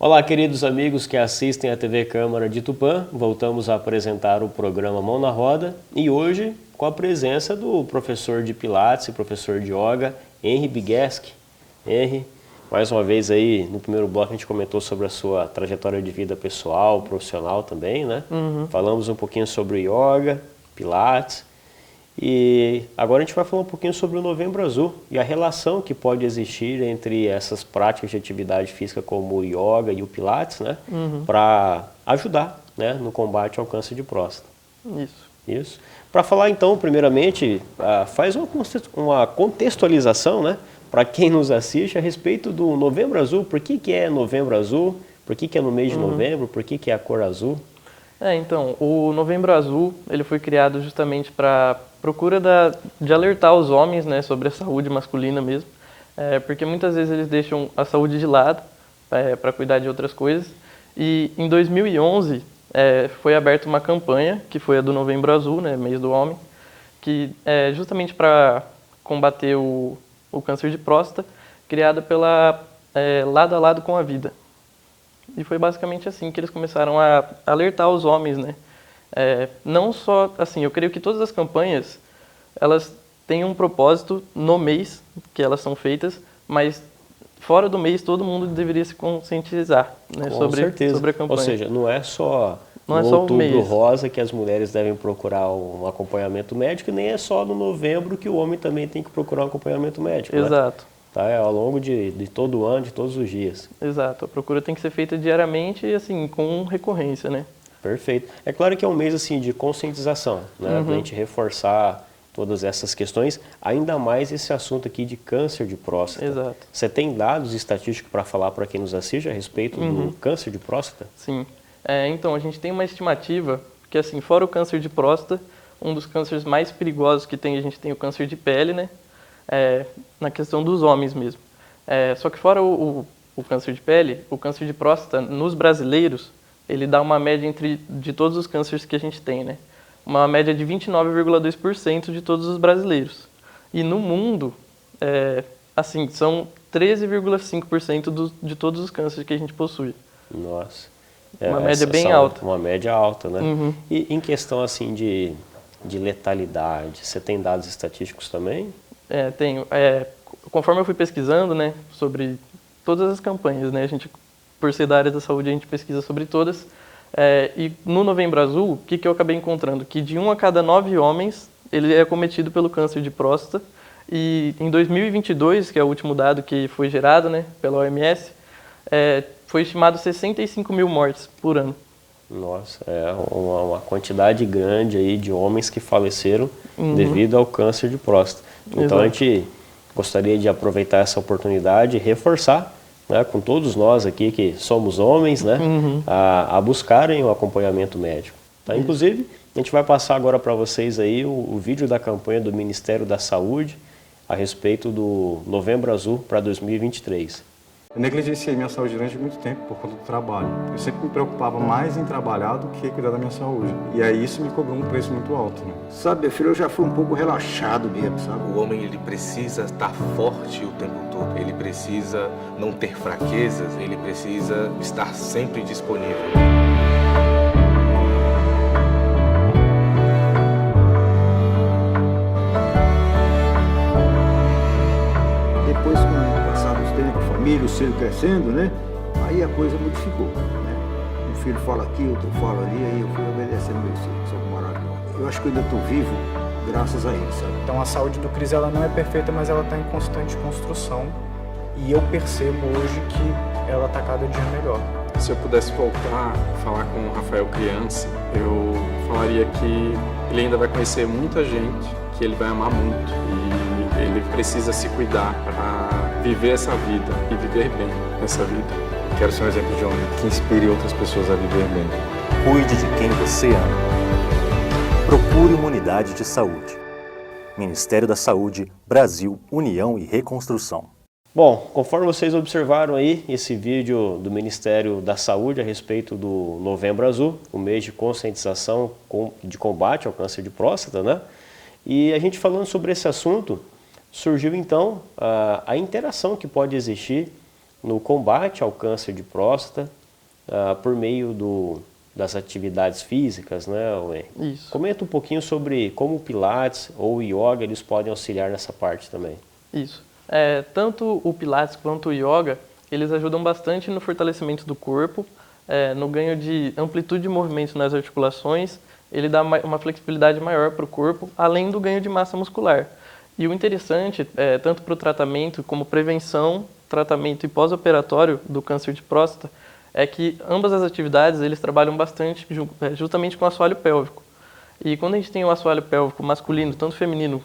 Olá, queridos amigos que assistem à TV Câmara de Tupã. Voltamos a apresentar o programa Mão na Roda e hoje com a presença do professor de Pilates e professor de Yoga, Henry Bigueski. Henry, mais uma vez aí, no primeiro bloco a gente comentou sobre a sua trajetória de vida pessoal, profissional também, né? Falamos um pouquinho sobre Yoga, Pilates. E agora a gente vai falar um pouquinho sobre o Novembro Azul e a relação que pode existir entre essas práticas de atividade física como o Yoga e o Pilates, né? Para ajudar, né, no combate ao câncer de próstata. Isso. Para falar então, primeiramente, faz uma contextualização, né, para quem nos assiste a respeito do Novembro Azul. Por que é Novembro Azul? Por que é no mês de novembro? Por que é a cor azul? Então, o Novembro Azul ele foi criado justamente para procura de alertar os homens, né, sobre a saúde masculina mesmo, porque muitas vezes eles deixam a saúde de lado para cuidar de outras coisas. E em 2011 foi aberta uma campanha, que foi a do Novembro Azul, né, mês do homem, que é justamente para combater o câncer de próstata, criada pela Lado a Lado com a Vida. E foi basicamente assim que eles começaram a alertar os homens, né? Não só, assim, eu creio que todas as campanhas, elas têm um propósito no mês que elas são feitas, mas fora do mês todo mundo deveria se conscientizar, né, sobre a campanha. Ou seja, não é só no Outubro Outubro Rosa que as mulheres devem procurar um acompanhamento médico, nem é só no novembro que o homem também tem que procurar um acompanhamento médico. Exato. Né? Tá? É ao longo de todo o ano, de todos os dias. Exato. A procura tem que ser feita diariamente e assim, com recorrência, né? Perfeito. É claro que é um mês assim de conscientização, né? Pra gente reforçar todas essas questões, ainda mais esse assunto aqui de câncer de próstata. Exato. Você tem dados estatísticos para falar para quem nos assiste a respeito do câncer de próstata? Sim. Então, a gente tem uma estimativa que, assim, fora o câncer de próstata, um dos cânceres mais perigosos que tem, a gente tem o câncer de pele, né? Na questão dos homens mesmo. Só que fora o câncer de pele, o câncer de próstata, nos brasileiros, ele dá uma média de todos os cânceres que a gente tem, né? Uma média de 29,2% de todos os brasileiros. E no mundo, assim, são 13,5% de todos os cânceres que a gente possui. Nossa. Uma média bem alta. Uma média alta, né? E em questão, assim, de letalidade, você tem dados estatísticos também? Tenho. Conforme eu fui pesquisando, né, sobre todas as campanhas, né, a gente, por ser da área da saúde, a gente pesquisa sobre todas. E no Novembro Azul, o que eu acabei encontrando? Que de 1 a cada 9 homens, ele é acometido pelo câncer de próstata. E em 2022, que é o último dado que foi gerado, né, pela OMS, foi estimado 65 mil mortes por ano. Nossa, é uma quantidade grande aí de homens que faleceram devido ao câncer de próstata. Então a gente gostaria de aproveitar essa oportunidade e reforçar, né, com todos nós aqui que somos homens, né, a buscarem o acompanhamento médico. Tá? Inclusive, a gente vai passar agora para vocês aí o vídeo da campanha do Ministério da Saúde a respeito do Novembro Azul para 2023. Eu negligenciei minha saúde durante muito tempo por conta do trabalho. Eu sempre me preocupava mais em trabalhar do que cuidar da minha saúde. E aí isso me cobrou um preço muito alto, né? Sabe, meu filho, eu já fui um pouco relaxado mesmo, sabe? O homem, ele precisa estar forte o tempo todo. Ele precisa não ter fraquezas, ele precisa estar sempre disponível. Depois, com o passar dos tempos, a família, o filho crescendo, né? Aí a coisa modificou, né? Um filho fala aqui, outro fala ali, aí eu fui obedecendo meus filhos, sou maravilhoso. Eu acho que eu ainda estou vivo graças a ele, sabe? Então a saúde do Cris, ela não é perfeita, mas ela está em constante construção. E eu percebo hoje que ela está cada dia melhor. Se eu pudesse voltar a falar com o Rafael criança, eu falaria que ele ainda vai conhecer muita gente, que ele vai amar muito e ele precisa se cuidar para viver essa vida e viver bem essa vida. Quero ser um exemplo de homem que inspire outras pessoas a viver bem. Cuide de quem você ama. Procure uma unidade de saúde. Ministério da Saúde, Brasil, União e Reconstrução. Bom, conforme vocês observaram aí esse vídeo do Ministério da Saúde a respeito do Novembro Azul, o mês de conscientização de combate ao câncer de próstata, né? E a gente falando sobre esse assunto, surgiu então a interação que pode existir no combate ao câncer de próstata por meio das atividades físicas, né, Henry? Isso. Comenta um pouquinho sobre como o Pilates ou o Yoga eles podem auxiliar nessa parte também. Isso. Tanto o Pilates quanto o Yoga, eles ajudam bastante no fortalecimento do corpo, no ganho de amplitude de movimento nas articulações, ele dá uma flexibilidade maior para o corpo, além do ganho de massa muscular. E o interessante, tanto para o tratamento como prevenção, tratamento e pós-operatório do câncer de próstata, é que ambas as atividades eles trabalham bastante justamente com o assoalho pélvico. E quando a gente tem o assoalho pélvico masculino, tanto feminino,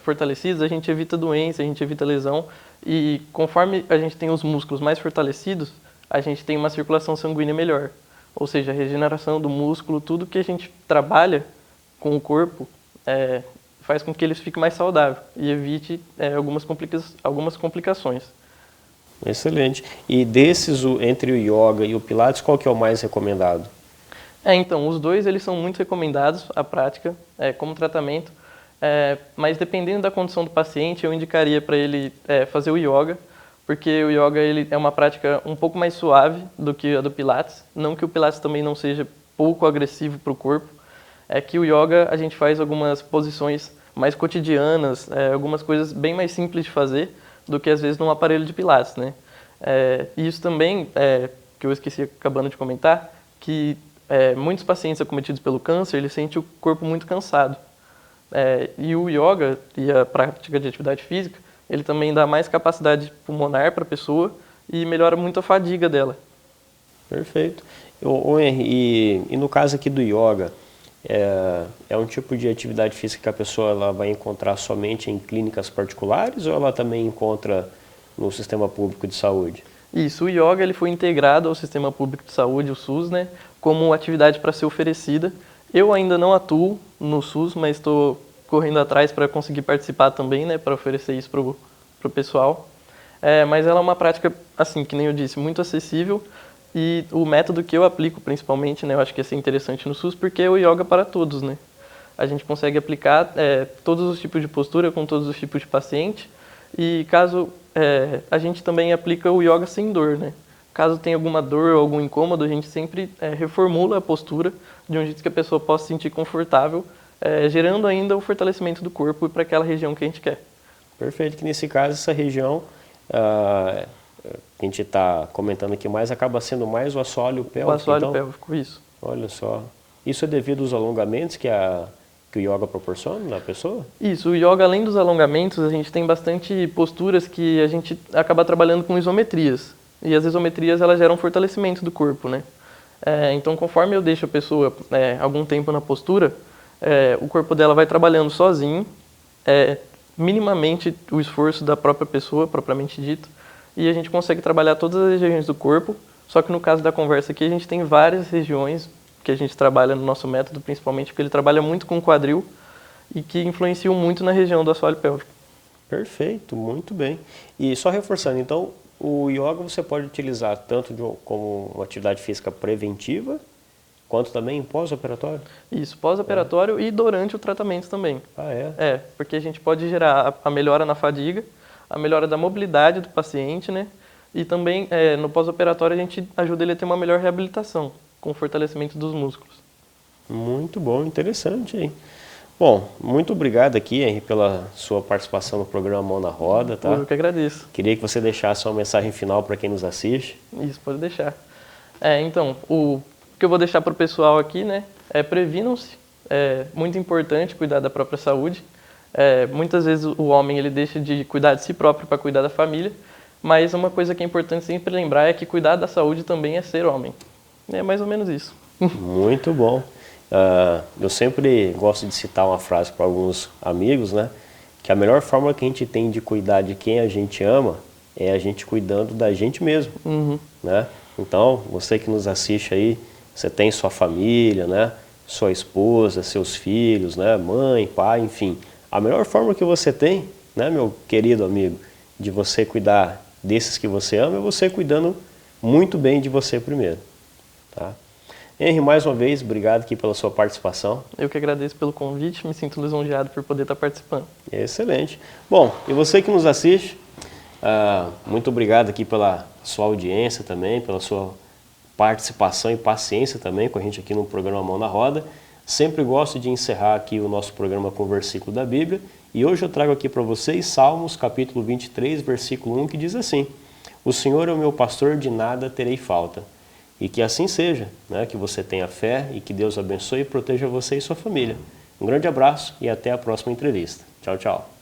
fortalecidos, a gente evita doença, a gente evita lesão. E conforme a gente tem os músculos mais fortalecidos, a gente tem uma circulação sanguínea melhor. Ou seja, a regeneração do músculo, tudo que a gente trabalha com o corpo faz com que ele fique mais saudável e evite algumas complicações. Excelente. E desses, entre o Yoga e o Pilates, qual que é o mais recomendado? Então, os dois eles são muito recomendados à prática como tratamento, mas dependendo da condição do paciente, eu indicaria para ele fazer o Yoga, porque o Yoga ele é uma prática um pouco mais suave do que a do Pilates, não que o Pilates também não seja pouco agressivo para o corpo, é que o Yoga a gente faz algumas posições mais cotidianas, algumas coisas bem mais simples de fazer do que às vezes num aparelho de Pilates, né? E isso também, que eu esqueci acabando de comentar, que muitos pacientes acometidos pelo câncer, eles sentem o corpo muito cansado. E o Yoga e a prática de atividade física, ele também dá mais capacidade pulmonar para a pessoa e melhora muito a fadiga dela. Perfeito. Henry, e no caso aqui do Yoga, é um tipo de atividade física que a pessoa ela vai encontrar somente em clínicas particulares ou ela também encontra no sistema público de saúde? Isso, o Yoga ele foi integrado ao sistema público de saúde, o SUS, né, como atividade para ser oferecida. Eu ainda não atuo no SUS, mas estou correndo atrás para conseguir participar também, né, para oferecer isso para o pessoal. Mas ela é uma prática, assim, que nem eu disse, muito acessível. E o método que eu aplico, principalmente, né, eu acho que ia ser interessante no SUS, porque é o Yoga para todos, né? A gente consegue aplicar todos os tipos de postura com todos os tipos de paciente. E caso a gente também aplica o Yoga sem dor, né? Caso tenha alguma dor ou algum incômodo, a gente sempre reformula a postura de um jeito que a pessoa possa se sentir confortável, gerando ainda o fortalecimento do corpo para aquela região que a gente quer. Perfeito, que nesse caso essa região que a gente está comentando aqui mais, acaba sendo mais o assoalho pélvico. O assoalho pélvico, isso. Olha só. Isso é devido aos alongamentos que o Yoga proporciona na pessoa? Isso, o Yoga, além dos alongamentos, a gente tem bastante posturas que a gente acaba trabalhando com isometrias. E as isometrias, elas geram fortalecimento do corpo, né? Então, conforme eu deixo a pessoa algum tempo na postura, o corpo dela vai trabalhando sozinho, minimamente o esforço da própria pessoa, propriamente dito, e a gente consegue trabalhar todas as regiões do corpo, só que no caso da conversa aqui a gente tem várias regiões que a gente trabalha no nosso método, principalmente porque ele trabalha muito com o quadril e que influenciam muito na região do assoalho pélvico. Perfeito, muito bem. E só reforçando, então, o Yoga você pode utilizar tanto como uma atividade física preventiva, quanto também pós-operatório? Isso, pós-operatório e durante o tratamento também. Ah, é? Porque a gente pode gerar a melhora na fadiga, a melhora da mobilidade do paciente, né? E também no pós-operatório a gente ajuda ele a ter uma melhor reabilitação, com o fortalecimento dos músculos. Muito bom, interessante, hein? Bom, muito obrigado aqui, Henry, pela sua participação no programa Mão na Roda, tá? Eu que agradeço. Queria que você deixasse uma mensagem final para quem nos assiste. Isso, pode deixar. Então, o que eu vou deixar para o pessoal aqui, né, previnam-se. É muito importante cuidar da própria saúde. Muitas vezes o homem ele deixa de cuidar de si próprio para cuidar da família, mas uma coisa que é importante sempre lembrar é que cuidar da saúde também é ser homem. É mais ou menos isso. Muito bom. Eu sempre gosto de citar uma frase para alguns amigos, né? Que a melhor forma que a gente tem de cuidar de quem a gente ama é a gente cuidando da gente mesmo, né? Então, você que nos assiste aí, você tem sua família, né? Sua esposa, seus filhos, né? Mãe, pai, enfim. A melhor forma que você tem, né, meu querido amigo, de você cuidar desses que você ama é você cuidando muito bem de você primeiro, tá? Henry, mais uma vez, obrigado aqui pela sua participação. Eu que agradeço pelo convite, me sinto lisonjeado por poder estar participando. Excelente. Bom, e você que nos assiste, Muito obrigado aqui pela sua audiência também, pela sua participação e paciência também com a gente aqui no programa Mão na Roda. Sempre gosto de encerrar aqui o nosso programa com o versículo da Bíblia. E hoje eu trago aqui para vocês Salmos capítulo 23, versículo 1, que diz assim: O Senhor é o meu pastor, de nada terei falta. E que assim seja, né? Que você tenha fé e que Deus abençoe e proteja você e sua família. Um grande abraço e até a próxima entrevista. Tchau, tchau.